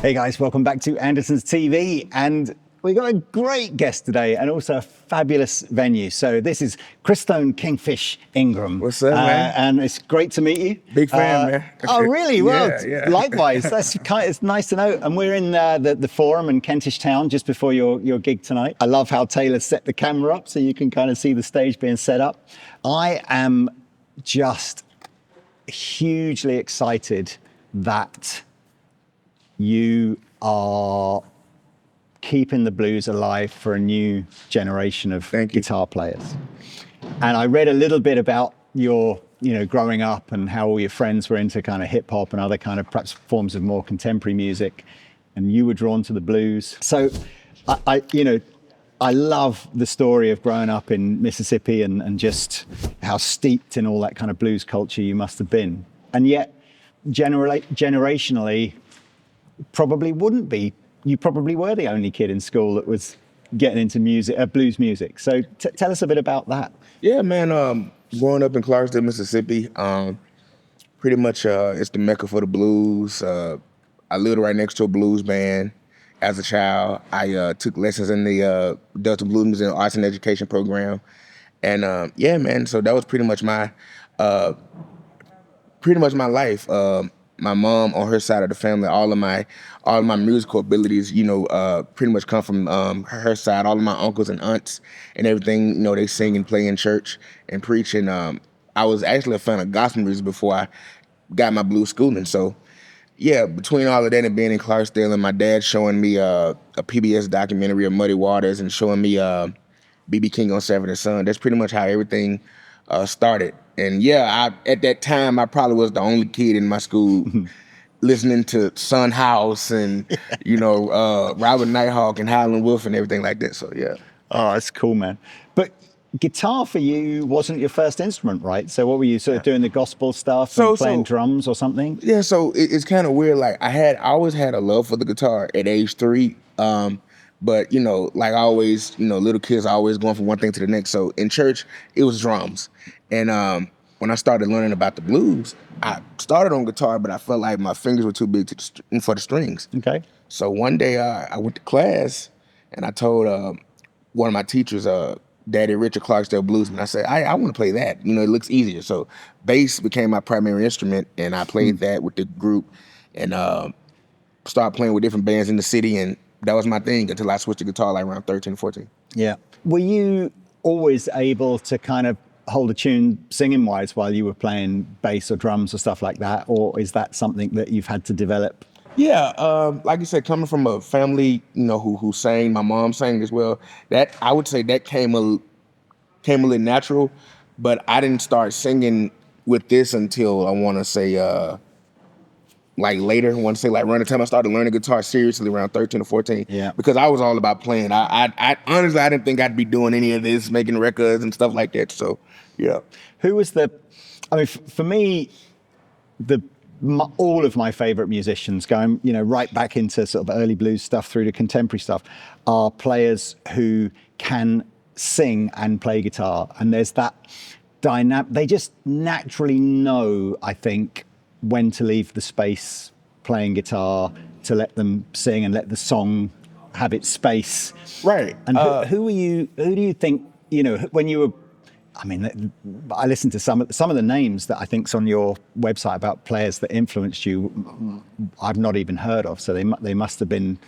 Hey guys, welcome back to Andertons TV, and we got a great guest today and also a fabulous venue. So this is Christone Kingfish Ingram. What's up, man? And it's great to meet you. Big fan, man. Oh, really? Well, Yeah. likewise. It's nice to know. And we're in the Forum in Kentish Town just before your gig tonight. I love how Taylor set the camera up so you can kind of see the stage being set up. I am just hugely excited that you are keeping the blues alive for a new generation of guitar players. And I read a little bit about your, growing up and how all your friends were into kind of hip hop and other kind of perhaps forms of more contemporary music, and you were drawn to the blues. So I love the story of growing up in Mississippi and just how steeped in all that kind of blues culture you must have been. And yet, generationally, probably wouldn't be. You probably were the only kid in school that was getting into music, blues music. So tell us a bit about that. Yeah, man. Growing up in Clarksdale, Mississippi, pretty much it's the mecca for the blues. I lived right next to a blues band. As a child, I took lessons in the Delta Blues Museum Arts and Education program, and yeah, man. So that was pretty much my life. My mom, on her side of the family, all of my musical abilities, pretty much come from her side. All of my uncles and aunts and everything, they sing and play in church and preach. And I was actually a fan of gospel music before I got my blues schooling. So, yeah, between all of that and being in Clarksdale and my dad showing me a PBS documentary of Muddy Waters and showing me B.B. King on Saturday Sun, that's pretty much how everything started. And yeah, at that time, I probably was the only kid in my school listening to Son House and, Robert Nighthawk and Howlin' Wolf and everything like that. So, yeah. Oh, that's cool, man. But guitar for you wasn't your first instrument, right? So what were you sort of doing, the gospel stuff and playing drums or something? Yeah, so it's kind of weird. Like I always had a love for the guitar at age 3. But, like always, little kids are always going from one thing to the next. So in church, it was drums. And when I started learning about the blues, I started on guitar, but I felt like my fingers were too big for the strings. Okay. So one day I went to class and I told one of my teachers, Daddy Richard Clarksdale Bluesman, I said, I want to play that. It looks easier. So bass became my primary instrument, and I played that with the group and started playing with different bands in the city, and that was my thing until I switched to guitar like around 13, 14. Yeah. Were you always able to kind of hold a tune singing-wise while you were playing bass or drums or stuff like that, or is that something that you've had to develop? Yeah, like you said, coming from a family, who sang, my mom sang as well, that I would say that came a little natural, but I didn't start singing with this until I want to say like later. I want to say like around the time I started learning guitar seriously around 13 or 14. Yeah. Because I was all about playing. I honestly, I didn't think I'd be doing any of this, making records and stuff like that. So, yeah. Who was for me, all of my favorite musicians, going right back into sort of early blues stuff through to contemporary stuff, are players who can sing and play guitar, and there's that dynamic. They just naturally know, I think, when to leave the space playing guitar to let them sing and let the song have its space. Right. And who do you think, when you were, I listened to some of the names that I think's on your website about players that influenced you, I've not even heard of, so they must have been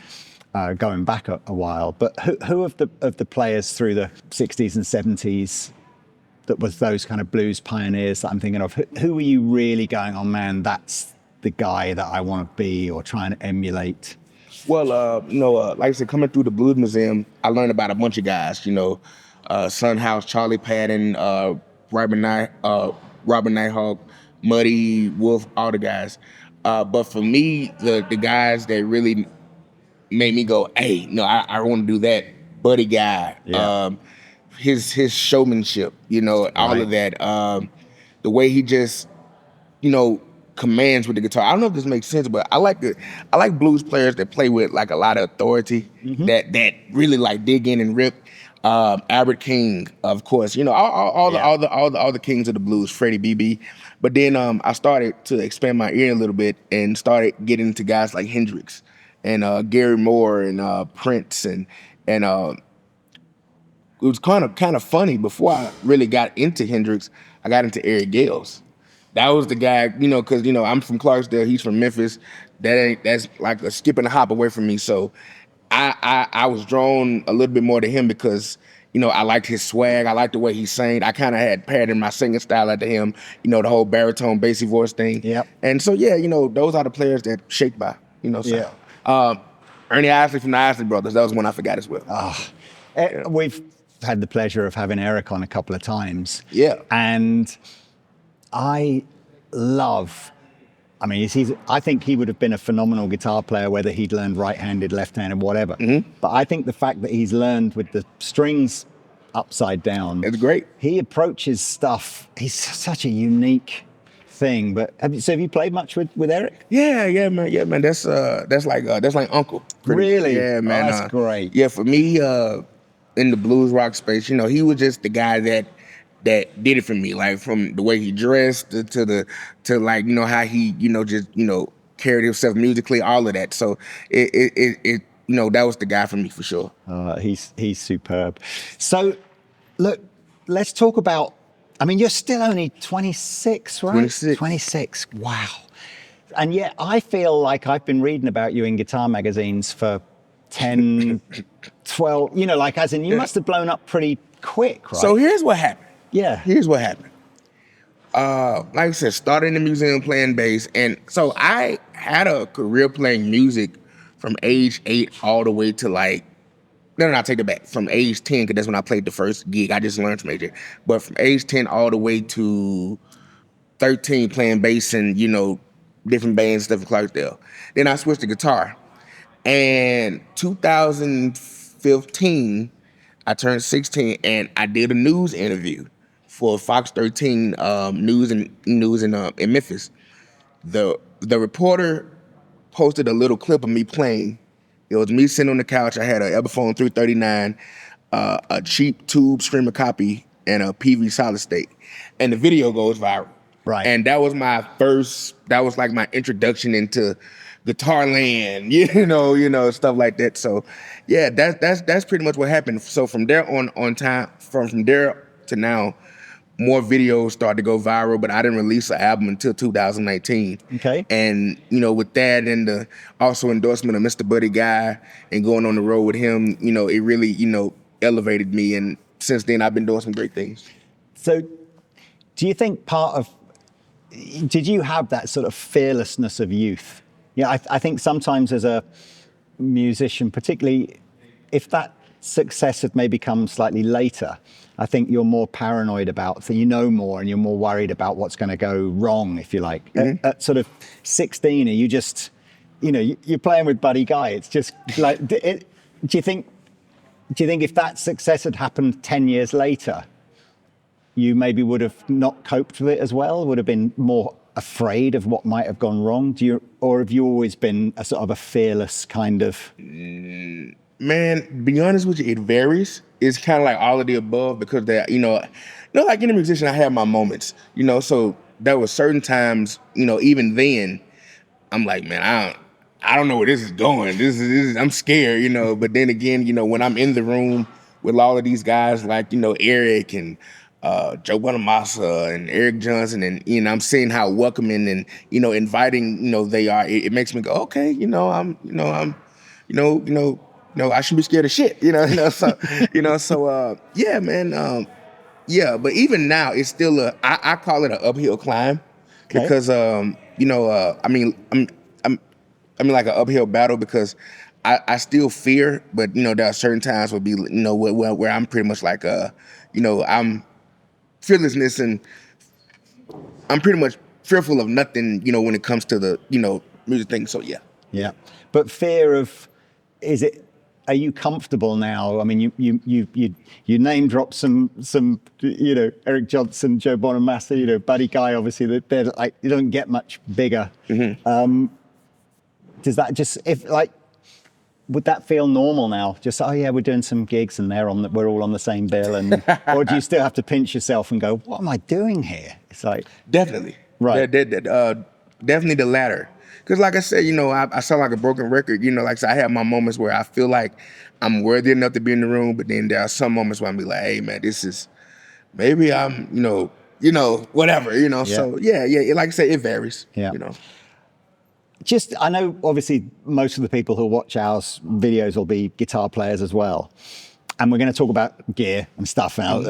going back a while. But who of the players through the 60s and 70s that was those kind of blues pioneers that I'm thinking of, who were you really going, oh man, that's the guy that I want to be or try and emulate? Well, like I said, coming through the Blues Museum, I learned about a bunch of guys, Son House, Charlie Patton, Robert Nighthawk, Muddy Wolf, all the guys. But for me, the guys that really made me go, hey, no, I want to do that. Buddy Guy, Yeah. His showmanship, all of that. The way he just, commands with the guitar. I don't know if this makes sense, but I like blues players that play with like a lot of authority, that really like dig in and rip. Albert King, of course, all the kings of the blues, Freddie BB. But then I started to expand my ear a little bit and started getting into guys like Hendrix and Gary Moore and Prince and it was kind of funny. Before I really got into Hendrix, I got into Eric Gales. That was the guy, because I'm from Clarksdale, he's from Memphis. That's like a skip and a hop away from me. So I was drawn a little bit more to him because I liked his swag, I liked the way he sang. I kind of had patterned my singing style after him, the whole baritone, bassy voice thing. Yep. And so those are the players that shaped by, So. Yeah. Ernie Isley from the Isley Brothers, that was one I forgot as well. We've had the pleasure of having Eric on a couple of times. Yeah. And I think he would have been a phenomenal guitar player, whether he'd learned right-handed, left-handed, whatever. Mm-hmm. But I think the fact that he's learned with the strings upside down. It's great. He approaches stuff, he's such a unique thing. But have you played much with Eric? Yeah, man. That's like Uncle. Really? Yeah, man. Oh, that's great. Yeah, for me, in the blues rock space, he was just the guy that did it for me. Like from the way he dressed to how he just carried himself musically, all of that. So it that was the guy for me for sure. He's superb. So look, let's talk about. I mean, you're still only 26, right? 26. Wow. And yet I feel like I've been reading about you in guitar magazines for 10, 12, as in you must have blown up pretty quick, right? So here's what happened. Yeah. Here's what happened. Like I said, started in the museum playing bass. And so I had a career playing music from age 8 all the way to no, I take it back. From age 10, because that's when I played the first gig. I just learned from age 8. But from age 10 all the way to 13 playing bass in, different bands, stuff in Clarksdale. Then I switched to guitar. And 2015, I turned 16 and I did a news interview for Fox 13 news in Memphis. The reporter posted a little clip of me playing. It was me sitting on the couch. I had an Epiphone 339, a cheap tube streamer copy, and a PV solid state. And the video goes viral. Right. And that was my my introduction into guitar land, stuff like that. So yeah, that's pretty much what happened. So from there on time, from there to now, more videos started to go viral, but I didn't release an album until 2019. Okay. And with that and the also endorsement of Mr. Buddy Guy and going on the road with him, it really, elevated me. And since then I've been doing some great things. So do you think did you have that sort of fearlessness of youth? Yeah, I think sometimes as a musician, particularly if that success had maybe come slightly later, I think you're more paranoid about, so more and you're more worried about what's going to go wrong, if you like. Mm-hmm. At sort of 16, are you just, you're playing with Buddy Guy. It's just like, do you think if that success had happened 10 years later, you maybe would have not coped with it as well, would have been more afraid of what might have gone wrong? Or have you always been a sort of a fearless kind of? Man, to be honest with you, it varies. It's kind of like all of the above because like any musician, I have my moments, so there were certain times, even then, I'm like, man, I don't know where this is going. This is I'm scared, but then again, when I'm in the room with all of these guys like, Eric and Joe Bonamassa and Eric Johnson, and I'm seeing how welcoming and inviting they are. It makes me go, okay, I shouldn't be scared of shit, So yeah, man, yeah. But even now, it's still I call it an uphill climb, okay. Because I mean like an uphill battle because I still fear, but there are certain times where I'm pretty much like I'm fearlessness, and I'm pretty much fearful of nothing, when it comes to the, music thing. So yeah. Yeah. But fear of, are you comfortable now? I mean, you name drop some Eric Johnson, Joe Bonamassa, Buddy Guy, obviously, they're like, you don't get much bigger. Mm-hmm. Does that just, would that feel normal now? Just, oh yeah, we're doing some gigs and we're all on the same bill, and or do you still have to pinch yourself and go, what am I doing here? It's like definitely, right, definitely the latter. because like I said, I sound like a broken record. Like I said, I have my moments where I feel like I'm worthy enough to be in the room, but then there are some moments where I'm be like, hey man, this is maybe I'm, whatever, Yeah. So yeah, like I said, it varies. Yeah. I know obviously most of the people who watch our videos will be guitar players as well. And we're going to talk about gear and stuff now.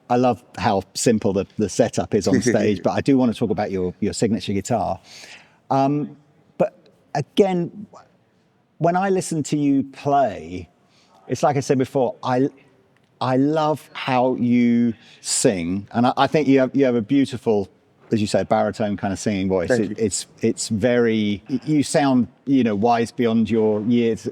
I love how simple the setup is on stage, but I do want to talk about your signature guitar. But again, when I listen to you play, it's like I said before, I love how you sing, and I think you have a beautiful, as you say, baritone kind of singing voice. It's very, you sound wise beyond your years,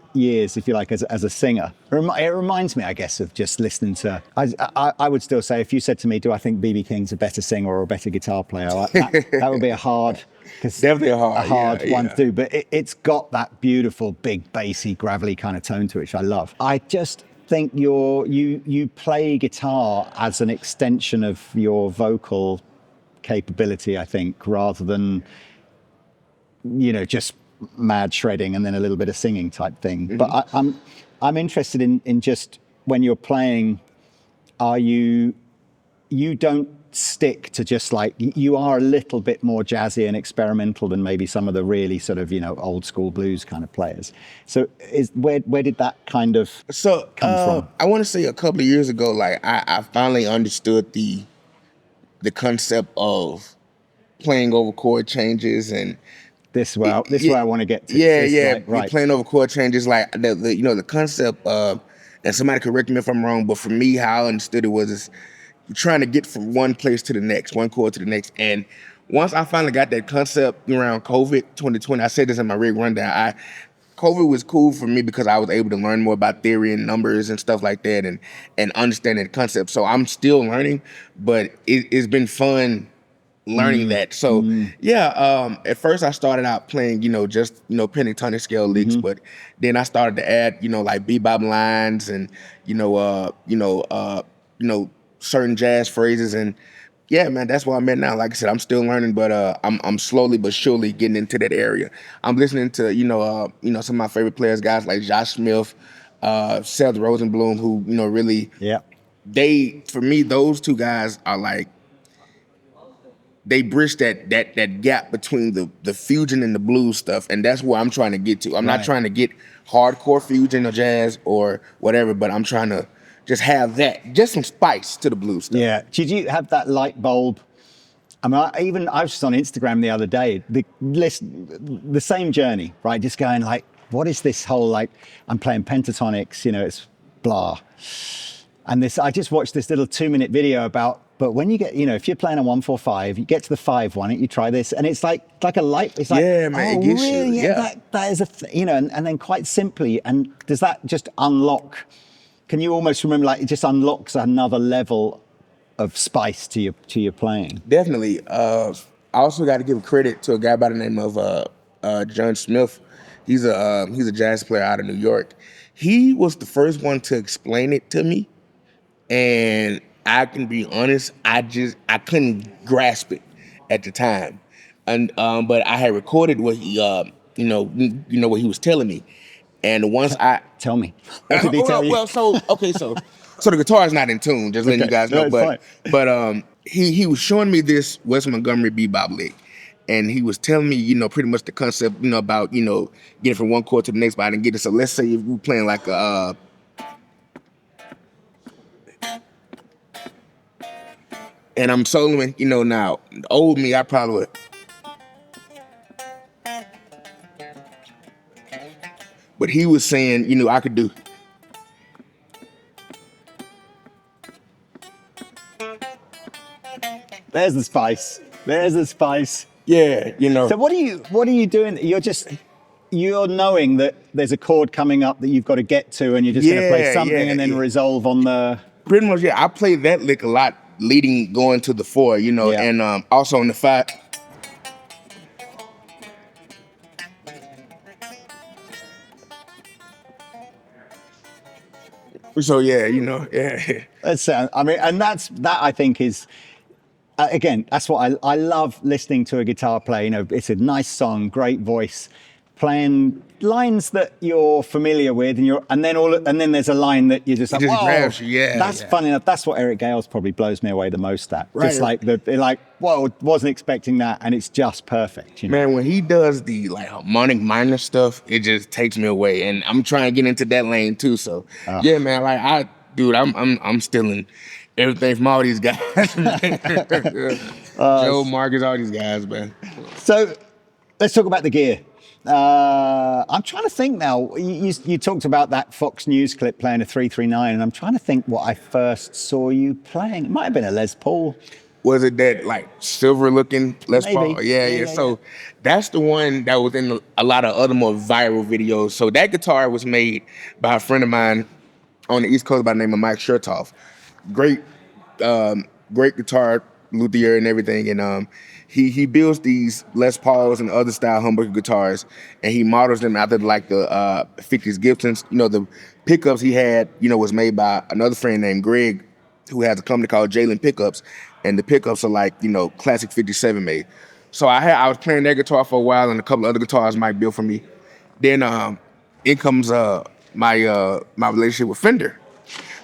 if you like, as a singer. It reminds me, I guess, of just listening to. I would still say, if you said to me, do I think B.B. King's a better singer or a better guitar player, that would be a hard. Definitely a hard one to do, but it's got that beautiful, big, bassy, gravelly kind of tone to it, which I love. I just think you play guitar as an extension of your vocal capability, I think, rather than just mad shredding and then a little bit of singing type thing. But I'm interested in just when you're playing, you don't stick to just like, you are a little bit more jazzy and experimental than maybe some of the really sort of old school blues kind of players. So where did that kind of come from? I want to say a couple of years ago, like I finally understood the concept of playing over chord changes, and this is where I want to get to. Right. Playing over chord changes, like the concept of, and somebody correct me if I'm wrong, but for me, how I understood it was you're trying to get from one place to the next, one chord to the next. And once I finally got that concept around COVID 2020, I said this in my rig rundown, COVID was cool for me because I was able to learn more about theory and numbers and stuff like that, and understanding the concept. So I'm still learning, but it's been fun learning that. So at first I started out playing, just pentatonic scale licks, but then I started to add, like bebop lines and certain jazz phrases, and yeah, man, that's where I'm at now. Like I said, I'm still learning, but I'm slowly but surely getting into that area. I'm listening to some of my favorite players, guys like Josh Smith, Seth Rosenblum, who really for me, those two guys are like, they bridge that gap between the fusion and the blues stuff, and that's where I'm trying to get to. I'm not trying to get hardcore fusion or jazz or whatever, but I'm trying to just have just some spice to the blues stuff. Yeah. Did you have that light bulb? I mean, I was just on Instagram the other day, the same journey, right? Just going like, what is this whole, like, I'm playing pentatonics, it's blah. And I just watched this little 2-minute video about, but when you get, if you're playing a 1-4-5, you get to the 5 one, you try this, and it's like a light. It's like, yeah, man, oh, it gets really? you. Yeah, that is and then quite simply, and does that just unlock? Can you almost remember, like, it just unlocks another level of spice to your playing? Definitely. I also got to give credit to a guy by the name of John Smith. He's a jazz player out of New York. He was the first one to explain it to me, and I can be honest, I couldn't grasp it at the time, and but I had recorded what he what he was telling me, and once tell me, what did he tell you? Well, so the guitar is not in tune. Just letting you guys know, but he was showing me this Wes Montgomery bebop lick, and he was telling me pretty much the concept about getting from one chord to the next, but I didn't get it. So let's say if we're playing like a and I'm soloing, now, old me, I probably would. But he was saying, I could do. There's the spice. Yeah, So what are you doing? You're knowing that there's a chord coming up that you've got to get to, and you're just going to play something and then resolve on the. Pretty much, yeah. I played that lick a lot, going to the 4, and also on the 5. So yeah, yeah. I mean, and that I think is, again, that's what I love listening to a guitar play. You know, it's a nice song, great voice, playing lines that you're familiar with, and then there's a line that you're just It like, just whoa, grabs you, yeah. That's funny enough. That's what Eric Gales probably blows me away the most at. Right. Just like whoa, wasn't expecting that, and it's just perfect. You know? Man, when he does the like harmonic minor stuff, it just takes me away, and I'm trying to get into that lane too. So yeah, man, like I'm stealing everything from all these guys. Joe, Marcus, all these guys, man. So let's talk about the gear. I'm trying to think now. You talked about that Fox News clip playing a 339, and I'm trying to think what I first saw you playing. It might have been a Les Paul. Was it that like silver looking Les Maybe. Paul? Yeah. So that's the one that was in a lot of other more viral videos. So that guitar was made by a friend of mine on the East Coast by the name of Mike Chertoff. Great guitar luthier and everything, and he builds these Les Pauls and other style humbucker guitars, and he models them after like the 50s Gibsons. You know, the pickups he had, you know, was made by another friend named Greg, who has a company called Jalen Pickups, and the pickups are like, you know, classic 57 made. So I was playing that guitar for a while, and a couple other guitars Mike built for me. Then in comes my relationship with Fender.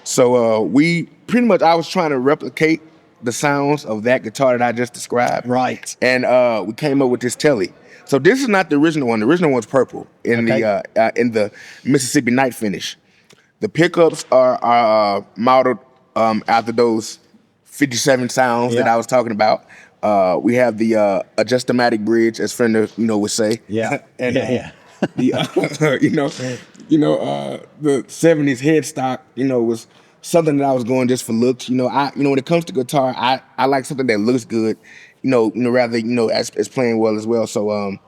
So we pretty much, I was trying to replicate the sounds of that guitar that I just described. Right. And we came up with this Telly. So this is not the original one. The original one's purple in the Mississippi Night finish. The pickups are modeled after those 57 sounds that I was talking about. We have the adjustomatic bridge, as Fender, you know, would say. Yeah. And the the 70s headstock, you know, was something that I was going just for looks. You know, when it comes to guitar, I like something that looks good, you know, rather, you know, as playing well as well. So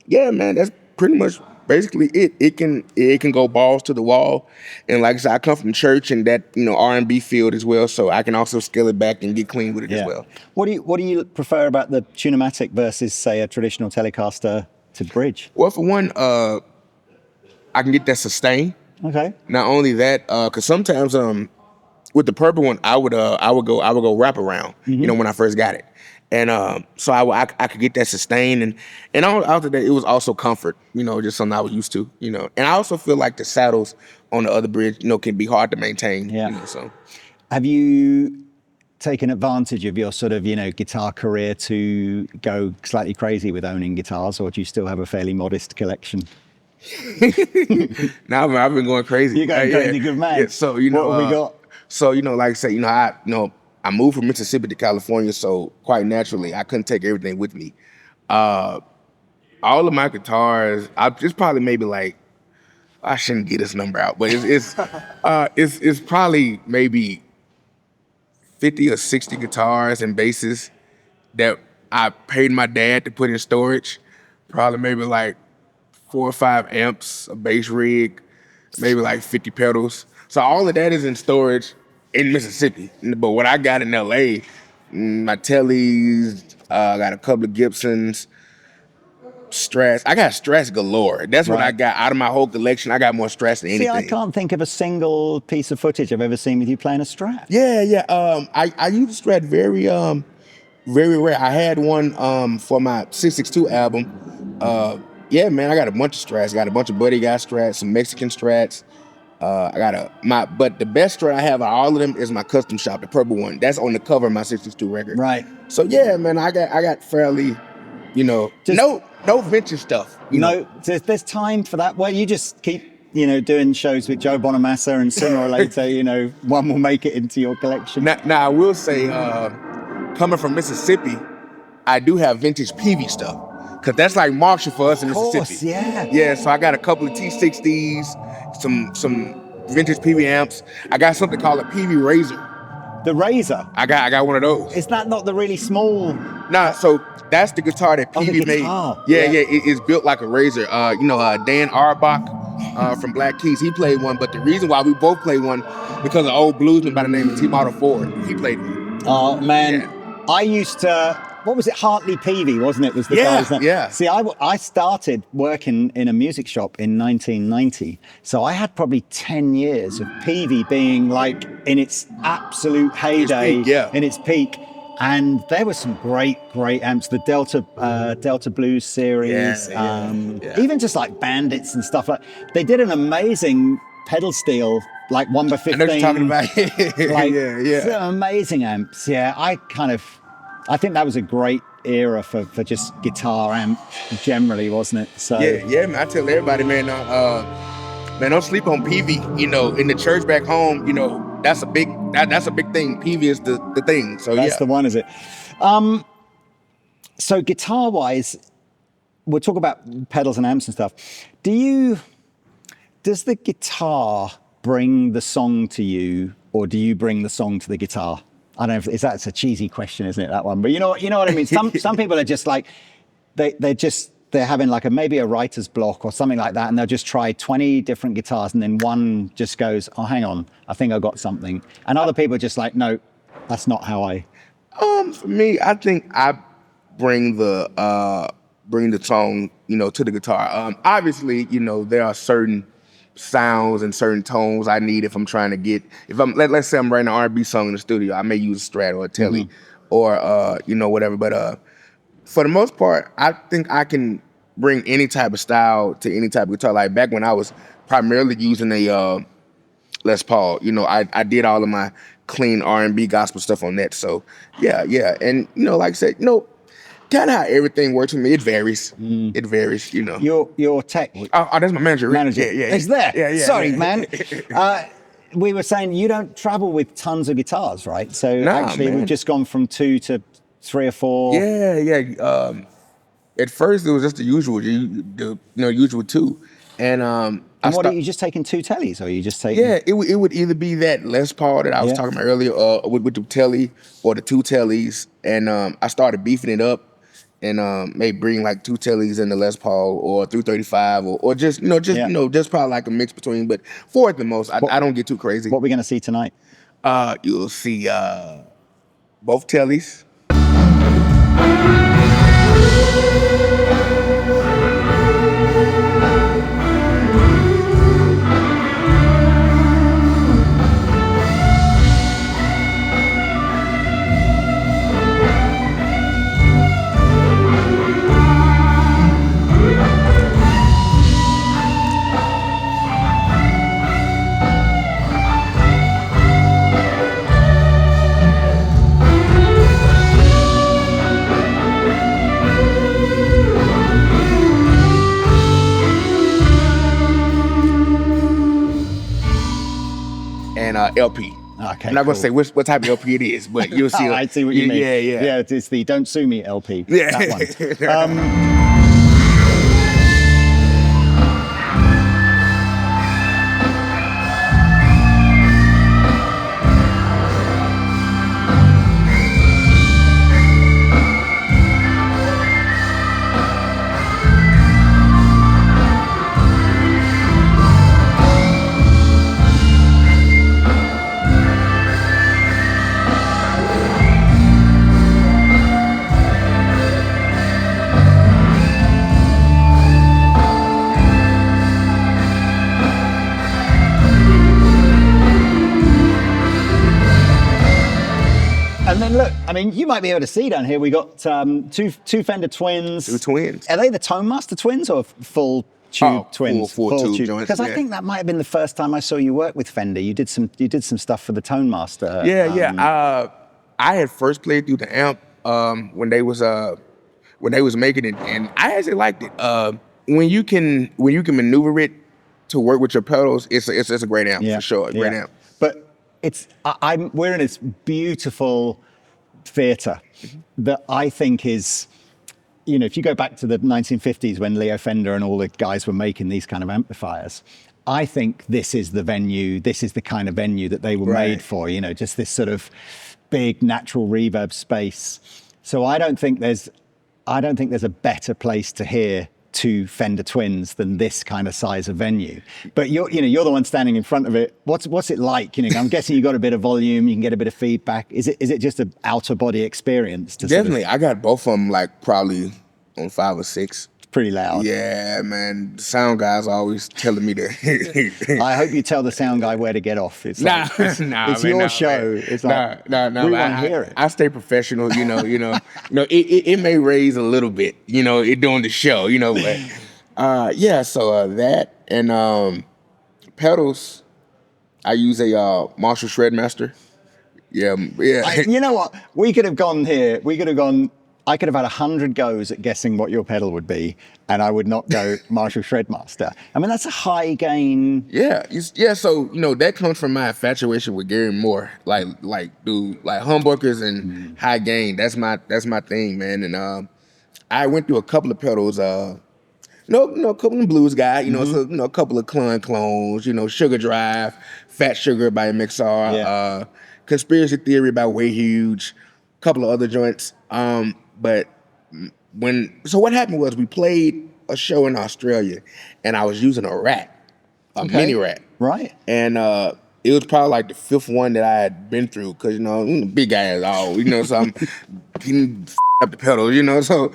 yeah, man, that's pretty much basically it. It can go balls to the wall. And like I said, I come from church and that, you know, R&B field as well, so I can also scale it back and get clean with it as well. What do you prefer about the Tunematic versus, say, a traditional Telecaster to bridge? Well, for one, I can get that sustain. Okay. Not only that, because sometimes with the purple one, I would go wrap around, you know, when I first got it. And so I could get that sustain, and after that, it was also comfort, you know, just something I was used to, you know. And I also feel like the saddles on the other bridge, you know, can be hard to maintain. Yeah. You know, so. Have you taken advantage of your sort of, you know, guitar career to go slightly crazy with owning guitars, or do you still have a fairly modest collection? Now I've been going crazy. You're going crazy, good man. Yeah, so you know, what have we got? So you know, like I said, you know, I moved from Mississippi to California, so quite naturally, I couldn't take everything with me. All of my guitars, it's probably maybe like, I shouldn't get this number out, but it's probably maybe 50 or 60 guitars and basses that I paid my dad to put in storage. Probably maybe like 4 or 5 amps, a bass rig, maybe like 50 pedals. So all of that is in storage in Mississippi. But what I got in LA, my Tellys, I got a couple of Gibsons, Strats. I got Strats galore. That's what I got out of my whole collection. I got more Strats than anything. See, I can't think of a single piece of footage I've ever seen with you playing a Strat. Yeah. I use a Strat very rare. I had one for my 662 album. Yeah, man, I got a bunch of Strats. I got a bunch of Buddy Guy Strats, some Mexican Strats. But the best Strat I have out of all of them is my custom shop, the purple one. That's on the cover of my 662 record. Right. So yeah, man, I got fairly, you know, no vintage stuff. You know? There's time for that. Well, you just keep, you know, doing shows with Joe Bonamassa, and sooner or later, you know, one will make it into your collection. Now I will say, coming from Mississippi, I do have vintage PV stuff. Cause that's like Marshall for us in Mississippi. Yeah, so I got a couple of T60s, some vintage PV amps. I got something called a PV Razor. The Razor? I got one of those. Is that not the really small? Nah, so that's the guitar that PV made. Yeah, it's built like a Razor. You know, Dan Auerbach from Black Keys, he played one, but the reason why we both played one, because an old bluesman by the name of T-Model Ford, he played one. Oh man, I used to, what was it, Hartley Peavy, wasn't it? Was the guy's name? Yeah. See, I started working in a music shop in 1990, so I had probably 10 years of Peavy being like in its absolute heyday, in its peak. And there were some great amps. The Delta Blues series, even just like Bandits and stuff like. They did an amazing pedal steel, like 1x15. I know what you're talking about. Like, some amazing amps. Yeah, I think that was a great era for just guitar amp generally, wasn't it? So yeah, man. I tell everybody, man, man, don't sleep on PV. You know, in the church back home, you know, that's a big thing. PV is the thing. So that's the one, is it? So guitar wise, we'll talk about pedals and amps and stuff. Does the guitar bring the song to you, or do you bring the song to the guitar? I don't know if that's a cheesy question, isn't it, that one? But you know what I mean? Some people are just like, they're having like maybe a writer's block or something like that, and they'll just try 20 different guitars, and then one just goes, oh, hang on, I think I got something. And other people are just like, no, that's not how I. For me, I think I bring the song, you know, to the guitar. Obviously, you know, there are certain sounds and certain tones I need if I'm trying to get, let's say I'm writing an R&B song in the studio, I may use a Strat or a Tele, or you know, whatever. But for the most part, I think I can bring any type of style to any type of guitar. Like back when I was primarily using a Les Paul, you know, I did all of my clean R&B gospel stuff on that. So yeah, and you know, like I said, you know, kind of how everything works for me. It varies. It varies, you know. Your tech. Oh, that's my manager. Manager. Yeah. It's there. Yeah. Sorry, man. We were saying you don't travel with tons of guitars, right? So actually, man. we've just gone from 2 to 3 or 4. Yeah. At first, it was just the usual, usual 2. And what are you just taking 2 Teles, or are you just taking? Yeah, it would either be that Les Paul that I was talking about earlier, with the Tele, or the 2 Teles, and I started beefing it up, and maybe bring like 2 Teles in the Les Paul, or 335, or just just probably like a mix between, but 4 at the most. I don't get too crazy. What we're gonna see tonight? You'll see both Teles. LP. Okay, I'm not gonna say what type of LP it is, but you'll see. I see what you mean. Yeah. It's the Don't Sue Me LP. Yeah. That one. And then look, I mean, you might be able to see down here, we got two Fender Twins. 2 twins. Are they the Tone Master Twins or full tube twins? Full tube joints. Because I think that might have been the first time I saw you work with Fender. You did some stuff for the Tone Master. I had first played through the amp when they was making it, and I actually liked it. When you can maneuver it to work with your pedals, it's a great amp for sure. Great amp. But we're in this beautiful theater that I think is, you know, if you go back to the 1950s when Leo Fender and all the guys were making these kind of amplifiers, I think this is the venue, this is the kind of venue that they were made for, you know, just this sort of big natural reverb space. So I don't think there's a better place to hear 2 Fender Twins than this kind of size of venue. But you're the one standing in front of it. What's it like? You know, I'm guessing you got a bit of volume, you can get a bit of feedback. Is it just an outer body experience? Definitely. I got both of them like probably on 5 or 6. pretty loud. Yeah, man. The sound guys always telling me that. I hope you tell the sound guy where to get off. It's like, it's man, your nah, show. Man. It's like, No. we want to hear it. I stay professional, it may raise a little bit, it during the show, but so that and pedals, I use a Marshall Shredmaster. Yeah. You know what? We could have gone here. I could have had 100 goes at guessing what your pedal would be, and I would not go Marshall Shredmaster. I mean, that's a high gain. Yeah. So that comes from my infatuation with Gary Moore, like humbuckers and high gain. That's my thing, man. And I went through a couple of pedals. A couple of blues guy. So a couple of clones. Sugar Drive, Fat Sugar by MXR. Yeah. Conspiracy Theory by Way Huge. A couple of other joints. But what happened was we played a show in Australia, and I was using a rack, mini rack, right? And it was probably like the fifth one that I had been through, because I'm a big guy as all, so I'm getting up the pedals, So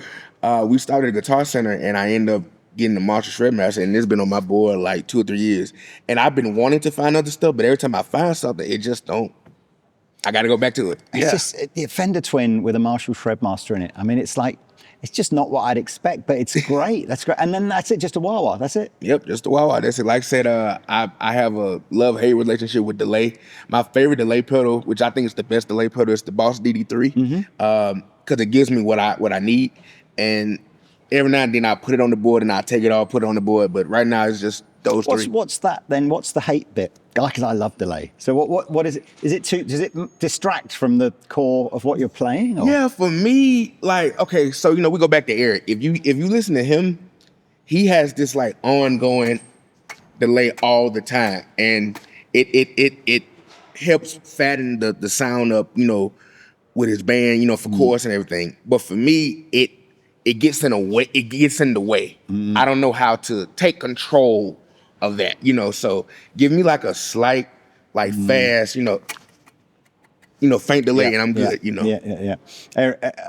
we started a Guitar Center, and I ended up getting the Marshall Shredmaster, and it's been on my board like 2 or 3 years. And I've been wanting to find other stuff, but every time I find something, it just don't. I got to go back to it. It's just the Fender Twin with a Marshall Shredmaster in it. I mean, it's just not what I'd expect, but it's great. That's great. And then that's it, just a wah-wah. That's it. Yep, just a wah-wah. That's it. Like I said, I have a love-hate relationship with delay. My favorite delay pedal, which I think is the best delay pedal, is the Boss DD3, because it gives me what I need. And every now and then I put it on the board, and I take it off, put it on the board. But right now it's just those three. What's that then? What's the hate bit? Because I love delay. So what is it? Is it does it distract from the core of what you're playing? Or? Yeah, for me, okay, so we go back to Eric. If you listen to him, he has this ongoing delay all the time, and it helps fatten the sound up, with his band, for chorus and everything. But for me, it gets in the way. It gets in the way. I don't know how to take control of that, so give me a slight, fast, faint delay, and I'm good, Yeah.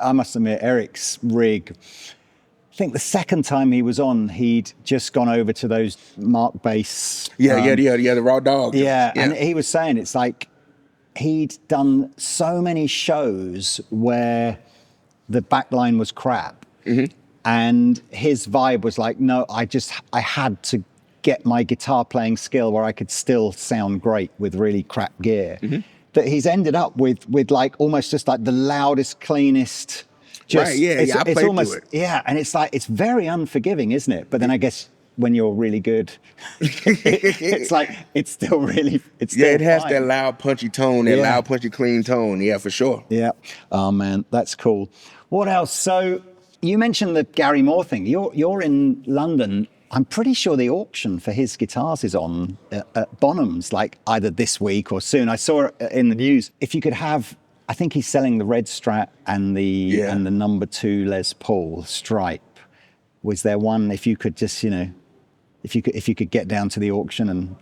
I must admit, Eric's rig, I think the second time he was on, he'd just gone over to those Mark bass. The Raw Dog. Yeah, and he was saying it's like he'd done so many shows where the backline was crap, and his vibe was like, no, I had to get my guitar playing skill where I could still sound great with really crap gear. That he's ended up with almost just the loudest, cleanest. Right, I played almost, through it. Yeah, and it's very unforgiving, isn't it? But then I guess when you're really good, it's still really, it's still it has fine. that loud, punchy tone, that loud, punchy, clean tone. Yeah, for sure. Yeah. Oh man, that's cool. What else? So you mentioned the Gary Moore thing. You're in London. I'm pretty sure the auction for his guitars is on at Bonham's, either this week or soon. I saw it in the news. If you could have, I think he's selling the red Strat and the number 2 Les Paul Stripe. Was there one? If you could just, if you could get down to the auction and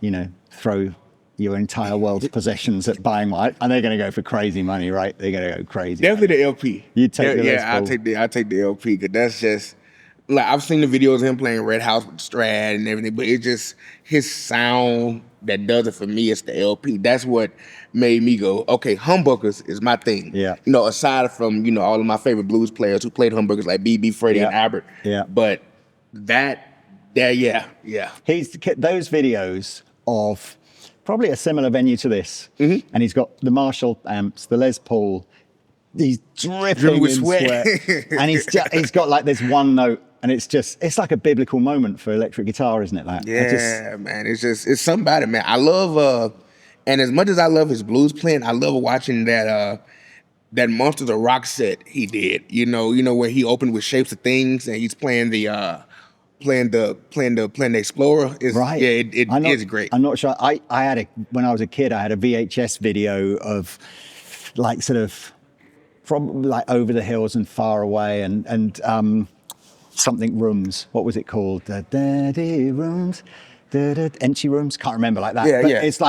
throw your entire world's possessions at buying one, and they're going to go for crazy money, right? They're going to go crazy. Definitely the LP. You take the Les Paul. I take the LP, because that's just. I've seen the videos of him playing Red House with the Strat and everything, but it's just his sound that does it for me. It's the LP. That's what made me go, okay, humbuckers is my thing. Yeah. Aside from, all of my favorite blues players who played humbuckers like B.B. Freddie and Albert. Yeah. But yeah. He's those videos of probably a similar venue to this, and he's got the Marshall amps, the Les Paul. He's dripping with sweat, and he's got this one note. And it's like a biblical moment for electric guitar, isn't it? Man, it's somebody, man. I love, and as much as I love his blues playing, I love watching that Monsters of Rock set he did. Where he opened with Shapes of Things, and he's playing the Explorer. Right. Yeah, it is great. I'm not sure. When I was a kid, I had a VHS video of from Over the Hills and Far Away and something rooms. What was it called? Daddy rooms, empty rooms. Can't remember that. Yeah, but yeah. It's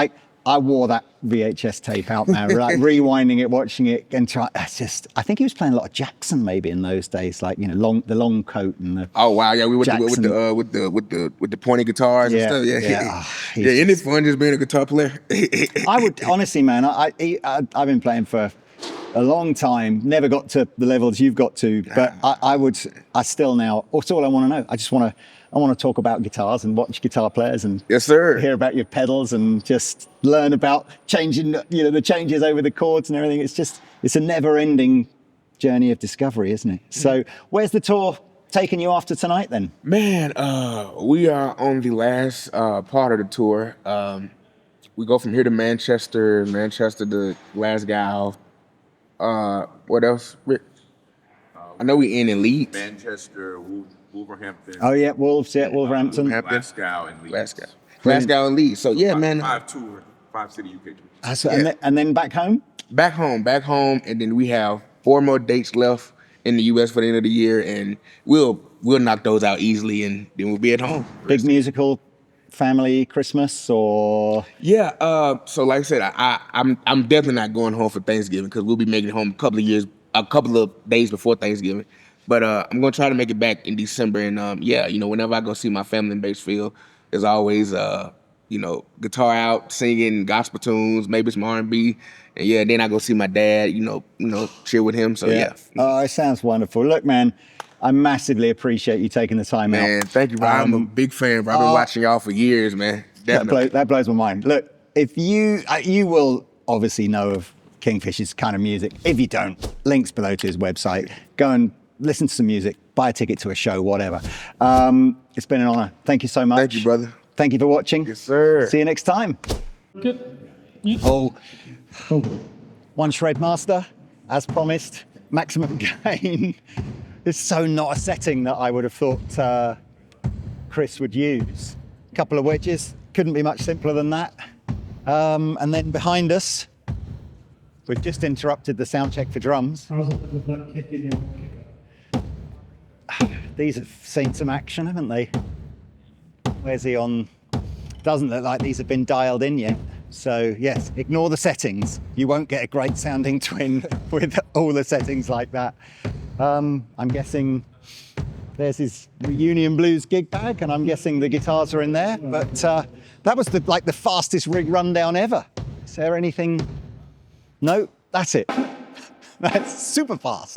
I wore that VHS tape out, man. Like rewinding it, watching it, and I think he was playing a lot of Jackson maybe in those days, like the long coat and the. Oh wow, yeah, we with Jackson. the pointy guitars and stuff. Yeah. Yeah, isn't it fun just being a guitar player? I would honestly, man. I've been playing for a long time. Never got to the levels you've got to, but I still now. That's all I want to know. I want to talk about guitars and watch guitar players and yes, sir. Hear about your pedals and just learn about changing, the changes over the chords and everything. It's a never-ending journey of discovery, isn't it? So, where's the tour taking you after tonight then? Man, we are on the last part of the tour. We go from here to Manchester to Glasgow. What else, Rick? I know we in Leeds. Manchester, Wolverhampton. Oh yeah, Wolverhampton. Glasgow and Leeds. Glasgow and Leeds. So yeah, man. 5 city UK tours. And then back home? Back home, and then we have 4 more dates left in the US for the end of the year, and we'll knock those out easily, and then we'll be at home. Big musical family Christmas or? Yeah. So like I said, I'm definitely not going home for Thanksgiving because we'll be making it home a couple of days before Thanksgiving. But I'm gonna try to make it back in December, and whenever I go see my family in Batesville, there's always guitar out, singing gospel tunes, maybe some R&B, and then I go see my dad, chill with him. So yeah. Oh, it sounds wonderful. Look, man, I massively appreciate you taking the time out. Man, thank you, bro. I'm a big fan, bro. I've been watching y'all for years, man. That blows my mind. Look, if you will obviously know of Kingfish's kind of music. If you don't, links below to his website. Go and listen to some music, buy a ticket to a show, whatever. It's been an honor. Thank you so much. Thank you, brother. Thank you for watching. Yes, sir. See you next time. Good. Oh, one shred master, as promised, maximum gain. It's so not a setting that I would have thought Chris would use. A couple of wedges, couldn't be much simpler than that. And then behind us, we've just interrupted the sound check for drums. These have seen some action, haven't they? Where's he on? Doesn't look like these have been dialed in yet. So yes, ignore the settings. You won't get a great sounding twin with all the settings like that. I'm guessing there's his Reunion Blues gig bag, and I'm guessing the guitars are in there. But that was the fastest rig rundown ever. Is there anything? No, that's it. That's super fast.